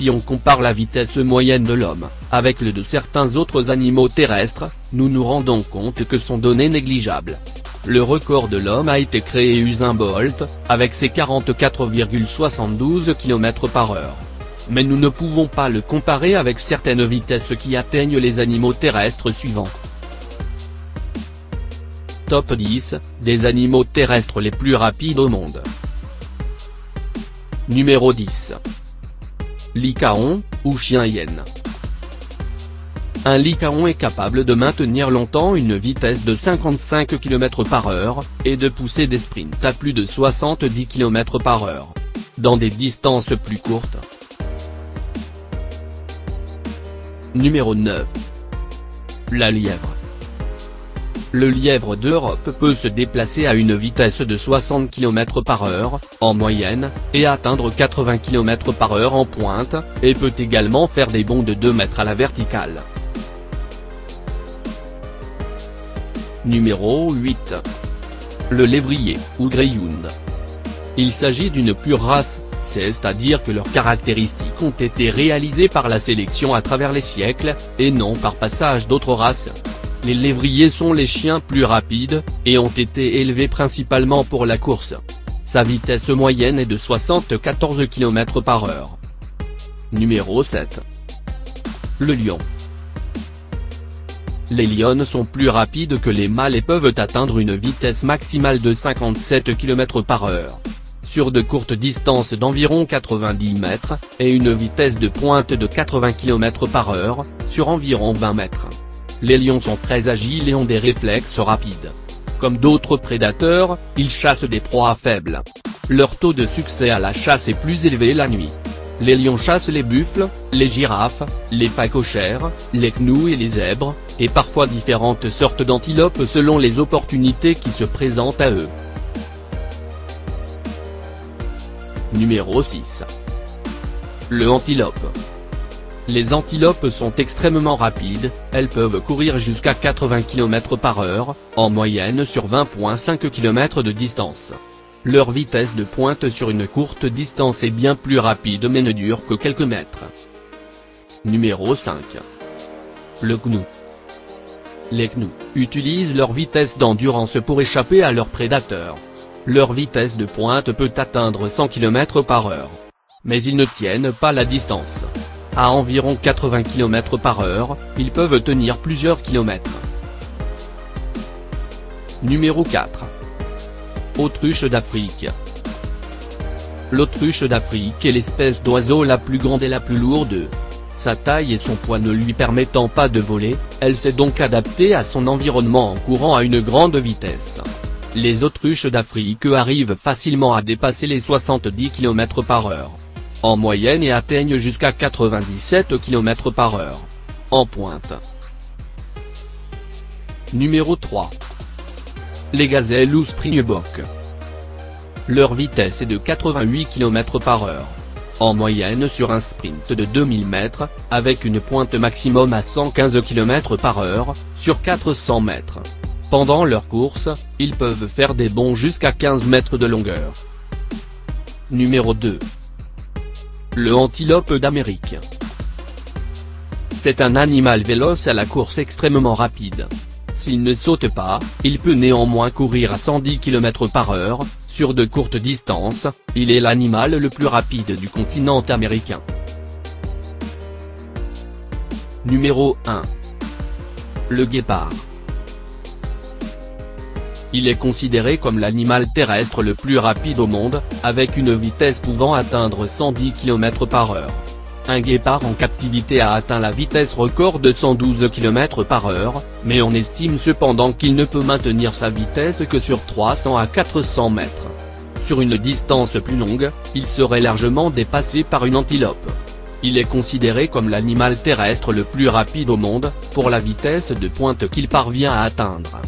Si on compare la vitesse moyenne de l'homme avec le de certains autres animaux terrestres, nous nous rendons compte que sont données négligeables. Le record de l'homme a été créé Usain Bolt, avec ses 44,72 km/h. Mais nous ne pouvons pas le comparer avec certaines vitesses qui atteignent les animaux terrestres suivants. Top 10, des animaux terrestres les plus rapides au monde. Numéro 10. Lycaon, ou chien-hyène. Un lycaon est capable de maintenir longtemps une vitesse de 55 km/h, et de pousser des sprints à plus de 70 km/h. Dans des distances plus courtes. Numéro 9. La lièvre. Le lièvre d'Europe peut se déplacer à une vitesse de 60 km/h, en moyenne, et atteindre 80 km/h en pointe, et peut également faire des bonds de 2 mètres à la verticale. Numéro 8. Le lévrier, ou greyhound. Il s'agit d'une pure race, c'est-à-dire que leurs caractéristiques ont été réalisées par la sélection à travers les siècles, et non par passage d'autres races. Les lévriers sont les chiens plus rapides, et ont été élevés principalement pour la course. Sa vitesse moyenne est de 74 km/h. Numéro 7. Le lion. Les lionnes sont plus rapides que les mâles et peuvent atteindre une vitesse maximale de 57 km/h. Sur de courtes distances d'environ 90 mètres, et une vitesse de pointe de 80 km/h, sur environ 20 mètres. Les lions sont très agiles et ont des réflexes rapides. Comme d'autres prédateurs, ils chassent des proies faibles. Leur taux de succès à la chasse est plus élevé la nuit. Les lions chassent les buffles, les girafes, les phacochères, les gnous et les zèbres, et parfois différentes sortes d'antilopes selon les opportunités qui se présentent à eux. Numéro 6. Le antilope. Les antilopes sont extrêmement rapides, elles peuvent courir jusqu'à 80 km/h, en moyenne sur 20,5 km de distance. Leur vitesse de pointe sur une courte distance est bien plus rapide mais ne dure que quelques mètres. Numéro 5. Le gnou. Les gnous utilisent leur vitesse d'endurance pour échapper à leurs prédateurs. Leur vitesse de pointe peut atteindre 100 km/h. Mais ils ne tiennent pas la distance. À environ 80 km/h, ils peuvent tenir plusieurs kilomètres. Numéro 4. Autruche d'Afrique. L'autruche d'Afrique est l'espèce d'oiseau la plus grande et la plus lourde. Sa taille et son poids ne lui permettant pas de voler, elle s'est donc adaptée à son environnement en courant à une grande vitesse. Les autruches d'Afrique arrivent facilement à dépasser les 70 km/h. En moyenne et atteignent jusqu'à 97 km/h. En pointe. Numéro 3. Les gazelles ou springboks. Leur vitesse est de 88 km/h. En moyenne sur un sprint de 2000 mètres, avec une pointe maximum à 115 km/h, sur 400 mètres. Pendant leur course, ils peuvent faire des bonds jusqu'à 15 mètres de longueur. Numéro 2. Le antilope d'Amérique. C'est un animal véloce à la course extrêmement rapide. S'il ne saute pas, il peut néanmoins courir à 110 km/h, sur de courtes distances, il est l'animal le plus rapide du continent américain. Numéro 1. Le guépard. Il est considéré comme l'animal terrestre le plus rapide au monde, avec une vitesse pouvant atteindre 110 km/h. Un guépard en captivité a atteint la vitesse record de 112 km/h, mais on estime cependant qu'il ne peut maintenir sa vitesse que sur 300 à 400 mètres. Sur une distance plus longue, il serait largement dépassé par une antilope. Il est considéré comme l'animal terrestre le plus rapide au monde, pour la vitesse de pointe qu'il parvient à atteindre.